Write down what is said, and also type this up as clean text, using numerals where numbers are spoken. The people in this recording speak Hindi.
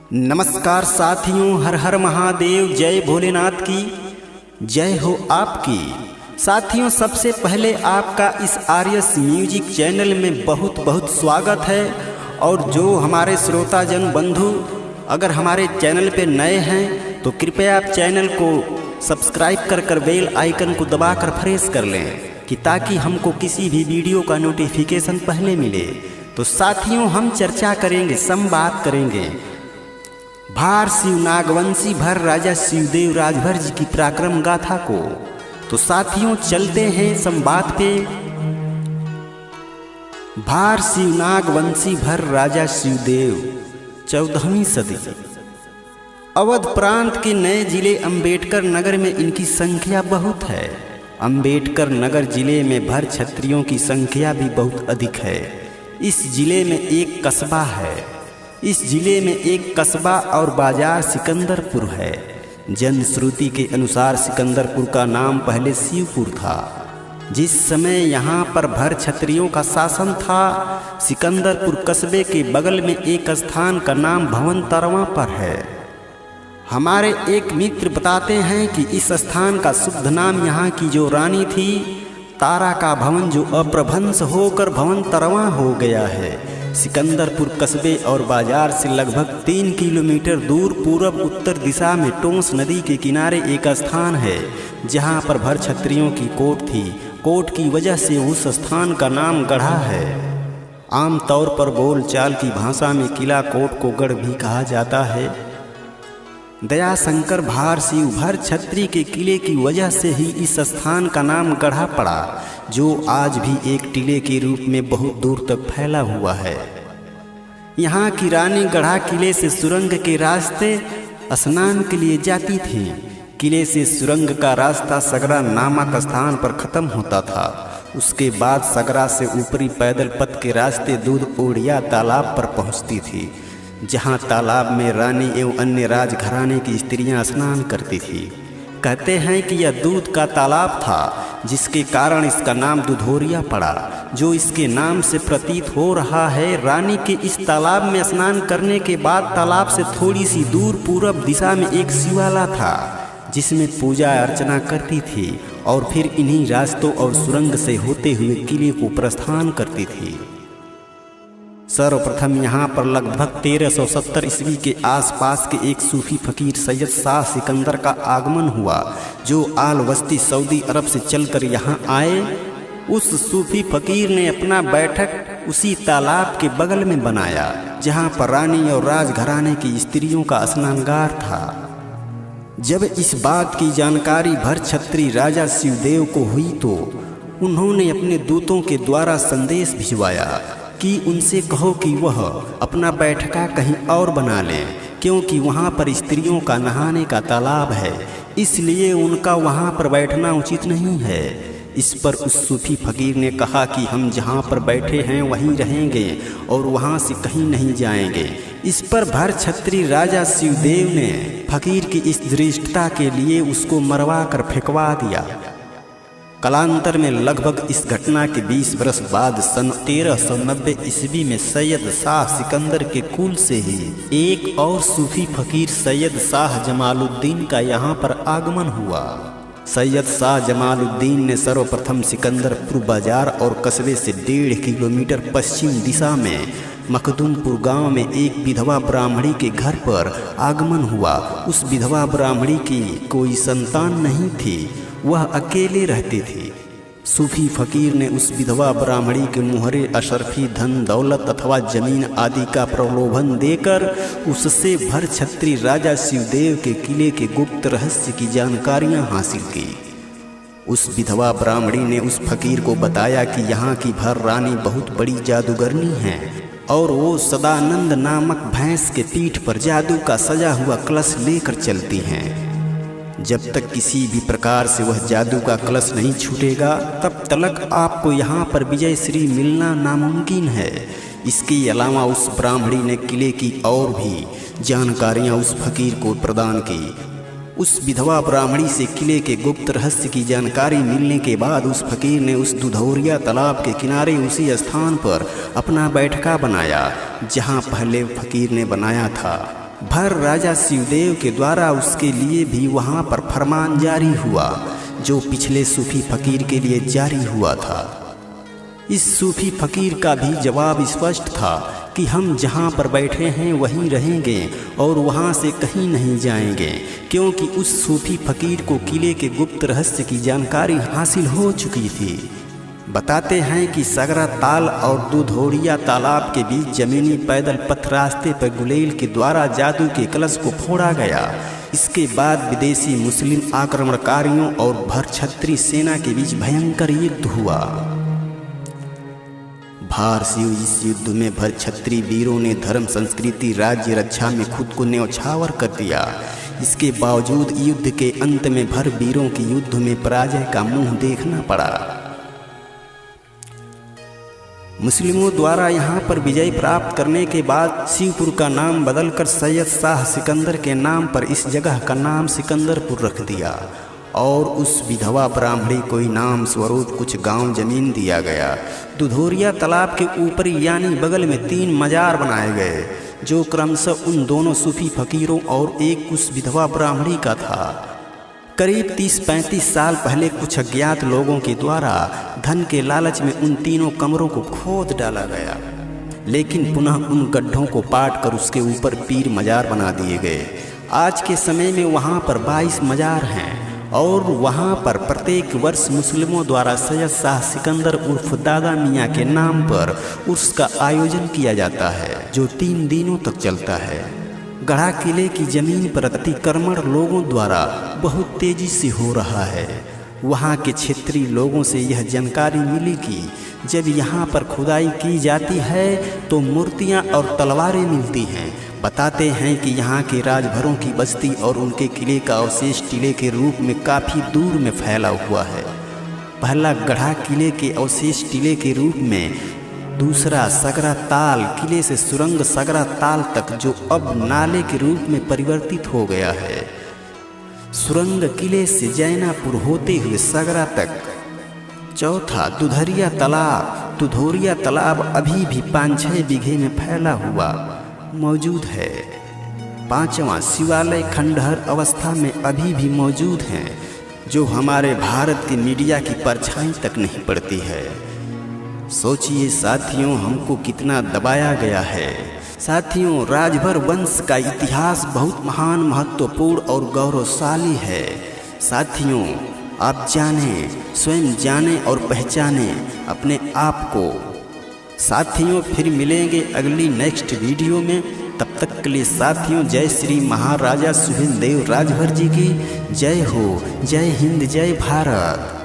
नमस्कार साथियों, हर हर महादेव, जय भोलेनाथ की जय हो आपकी। साथियों, सबसे पहले आपका इस आर्यस म्यूजिक चैनल में बहुत बहुत स्वागत है। और जो हमारे श्रोताजन बंधु अगर हमारे चैनल पे नए हैं तो कृपया आप चैनल को सब्सक्राइब कर बेल आइकन को दबाकर फ्रेश कर लें कि ताकि हमको किसी भी वीडियो का नोटिफिकेशन पहले मिले। तो साथियों, हम चर्चा करेंगे, संवाद करेंगे भार शिव नागवंशी भर राजा शिवदेव राजभर जी की पराक्रम गाथा को। तो साथियों, चलते हैं संवाद पे। भार शिव नागवंशी भर राजा शिवदेव 14वीं सदी। अवध प्रांत के नए जिले अंबेडकर नगर में इनकी संख्या बहुत है। अंबेडकर नगर जिले में भर क्षत्रियों की संख्या भी बहुत अधिक है। इस जिले में एक कस्बा है। इस जिले में एक कस्बा और बाजार सिकंदरपुर है। जनश्रुति के अनुसार सिकंदरपुर का नाम पहले शिवपुर था। जिस समय यहाँ पर भर क्षत्रियों का शासन था, सिकंदरपुर कस्बे के बगल में एक स्थान का नाम भवनतरवा पर है। हमारे एक मित्र बताते हैं कि इस स्थान का शुद्ध नाम यहाँ की जो रानी थी तारा का भवन, जो अप्रभंश होकर भवनतरवा हो गया है। सिकंदरपुर कस्बे और बाजार से लगभग 3 किलोमीटर दूर पूर्व उत्तर दिशा में टोंस नदी के किनारे एक स्थान है जहाँ पर भर क्षत्रियों की कोट थी। कोट की वजह से उस स्थान का नाम गढ़ा है। आमतौर पर बोलचाल की भाषा में किला कोट को गढ़ भी कहा जाता है। दयाशंकर भार शिव भर क्षत्रिय के किले की वजह से ही इस स्थान का नाम गढ़ा पड़ा, जो आज भी एक टीले के रूप में बहुत दूर तक फैला हुआ है। यहाँ की रानी गढ़ा किले से सुरंग के रास्ते स्नान के लिए जाती थी। किले से सुरंग का रास्ता सगरा नामक स्थान पर खत्म होता था। उसके बाद सगरा से ऊपरी पैदल पथ के रास्ते दूध ओढ़िया तालाब पर पहुँचती थी, जहाँ तालाब में रानी एवं अन्य राजघराने की स्त्रियां स्नान करती थी। कहते हैं कि यह दूध का तालाब था, जिसके कारण इसका नाम दुधोरिया पड़ा, जो इसके नाम से प्रतीत हो रहा है। रानी के इस तालाब में स्नान करने के बाद तालाब से थोड़ी सी दूर पूरब दिशा में एक शिवाला था, जिसमें पूजा अर्चना करती थी और फिर इन्हीं रास्तों और सुरंग से होते हुए किले को प्रस्थान करती थी। सर्वप्रथम यहाँ पर लगभग 1370 ईस्वी के आसपास के एक सूफी फकीर सैयद शाह सिकंदर का आगमन हुआ, जो आल वस्ती सऊदी अरब से चलकर यहाँ आए। उस सूफी फकीर ने अपना बैठक उसी तालाब के बगल में बनाया, जहाँ पर रानी और राजघराने की स्त्रियों का स्नानगार था। जब इस बात की जानकारी भर क्षत्रिय राजा शिवदेव को हुई तो उन्होंने अपने दूतों के द्वारा संदेश भिजवाया कि उनसे कहो कि वह अपना बैठका कहीं और बना लें, क्योंकि वहाँ पर स्त्रियों का नहाने का तालाब है, इसलिए उनका वहाँ पर बैठना उचित नहीं है। इस पर उस सूफी फकीर ने कहा कि हम जहाँ पर बैठे हैं वहीं रहेंगे और वहाँ से कहीं नहीं जाएंगे। इस पर भर क्षत्रिय राजा शिवदेव ने फकीर की इस धृष्टता के लिए उसको मरवा कर फेंकवा दिया। कालांतर में लगभग इस घटना के 20 वर्ष बाद सन 1390 ईस्वी में सैयद शाह सिकंदर के कुल से ही एक और सूफी फकीर सैयद शाह जमालुद्दीन का यहाँ पर आगमन हुआ। सैयद शाह जमालुद्दीन ने सर्वप्रथम सिकंदरपुर बाजार और कस्बे से 1.5 किलोमीटर पश्चिम दिशा में मखदूमपुर गांव में एक विधवा ब्राह्मणी के घर पर आगमन हुआ। उस विधवा ब्राह्मणी की कोई संतान नहीं थी, वह अकेले रहती थी। सूफी फकीर ने उस विधवा ब्राह्मणी के मुहरे अशरफी धन दौलत अथवा जमीन आदि का प्रलोभन देकर उससे भर क्षत्रिय राजा शिवदेव के किले के गुप्त रहस्य की जानकारियां हासिल की। उस विधवा ब्राह्मणी ने उस फकीर को बताया कि यहाँ की भर रानी बहुत बड़ी जादूगरनी है और वो सदानंद नामक भैंस के पीठ पर जादू का सजा हुआ कलश लेकर चलती हैं। जब तक किसी भी प्रकार से वह जादू का कलश नहीं छूटेगा, तब तक आपको यहाँ पर विजय श्री मिलना नामुमकिन है। इसके अलावा उस ब्राह्मणी ने किले की और भी जानकारियाँ उस फकीर को प्रदान की। उस विधवा ब्राह्मणी से किले के गुप्त रहस्य की जानकारी मिलने के बाद उस फकीर ने उस दुधौरिया तालाब के किनारे उसी स्थान पर अपना बैठका बनाया जहाँ पहले फकीर ने बनाया था। भर राजा शिवदेव के द्वारा उसके लिए भी वहाँ पर फरमान जारी हुआ, जो पिछले सूफी फकीर के लिए जारी हुआ था। इस सूफी फकीर का भी जवाब स्पष्ट था कि हम जहाँ पर बैठे हैं वहीं रहेंगे और वहाँ से कहीं नहीं जाएंगे, क्योंकि उस सूफी फकीर को किले के गुप्त रहस्य की जानकारी हासिल हो चुकी थी। बताते हैं कि सगरा ताल और दुधोरिया तालाब के बीच जमीनी पैदल पथ रास्ते पर गुलेल के द्वारा जादू के कलश को फोड़ा गया। इसके बाद विदेशी मुस्लिम आक्रमणकारियों और भरछत्री सेना के बीच भयंकर युद्ध हुआ। भारसियों इस युद्ध में भरछत्री वीरों ने धर्म, संस्कृति, राज्य रक्षा में खुद को न्यौछावर कर दिया। इसके बावजूद युद्ध के अंत में भर वीरों की युद्ध में पराजय का मुंह देखना पड़ा। मुस्लिमों द्वारा यहाँ पर विजय प्राप्त करने के बाद शिवपुर का नाम बदलकर सैयद शाह सिकंदर के नाम पर इस जगह का नाम सिकंदरपुर रख दिया और उस विधवा ब्राह्मणी को इनाम स्वरूप कुछ गांव जमीन दिया गया। दुधोरिया तालाब के ऊपर यानी बगल में 3 मजार बनाए गए, जो क्रमशः उन दोनों सूफी फकीरों और एक उस विधवा ब्राह्मणी का था। करीब 30-35 साल पहले कुछ अज्ञात लोगों के द्वारा धन के लालच में उन तीनों कमरों को खोद डाला गया, लेकिन पुनः उन गड्ढों को पाट कर उसके ऊपर पीर मजार बना दिए गए। आज के समय में वहाँ पर 22 मजार हैं और वहाँ पर प्रत्येक वर्ष मुस्लिमों द्वारा सैयद शाह सिकंदर उर्फ दादा मियाँ के नाम पर उर्स का आयोजन किया जाता है, जो 3 दिनों तक चलता है। गढ़ा किले की जमीन पर अतिक्रमण लोगों द्वारा बहुत तेजी से हो रहा है। वहाँ के क्षेत्रीय लोगों से यह जानकारी मिली कि जब यहाँ पर खुदाई की जाती है तो मूर्तियाँ और तलवारें मिलती हैं। बताते हैं कि यहाँ के राजभरों की बस्ती और उनके किले का अवशेष टीले के रूप में काफ़ी दूर में फैला हुआ है। पहला गढ़ा किले के अवशेष टीले के रूप में, दूसरा सगरा ताल किले से सुरंग सगरा ताल तक, जो अब नाले के रूप में परिवर्तित हो गया है। सुरंग किले से जैनापुर होते हुए सगरा तक। चौथा दुधोरिया तालाब अभी भी 5-6 बीघे में फैला हुआ मौजूद है। 5वां शिवालय खंडहर अवस्था में अभी भी मौजूद हैं, जो हमारे भारत के मीडिया की परछाई तक नहीं पड़ती है। सोचिए साथियों, हमको कितना दबाया गया है। साथियों, राजभर वंश का इतिहास बहुत महान, महत्वपूर्ण और गौरवशाली है। साथियों, आप जानें, स्वयं जानें और पहचानें अपने आप को। साथियों, फिर मिलेंगे अगली नेक्स्ट वीडियो में। तब तक के लिए साथियों, जय श्री महाराजा सुहेलदेव राजभर जी की जय हो। जय हिंद, जय भारत।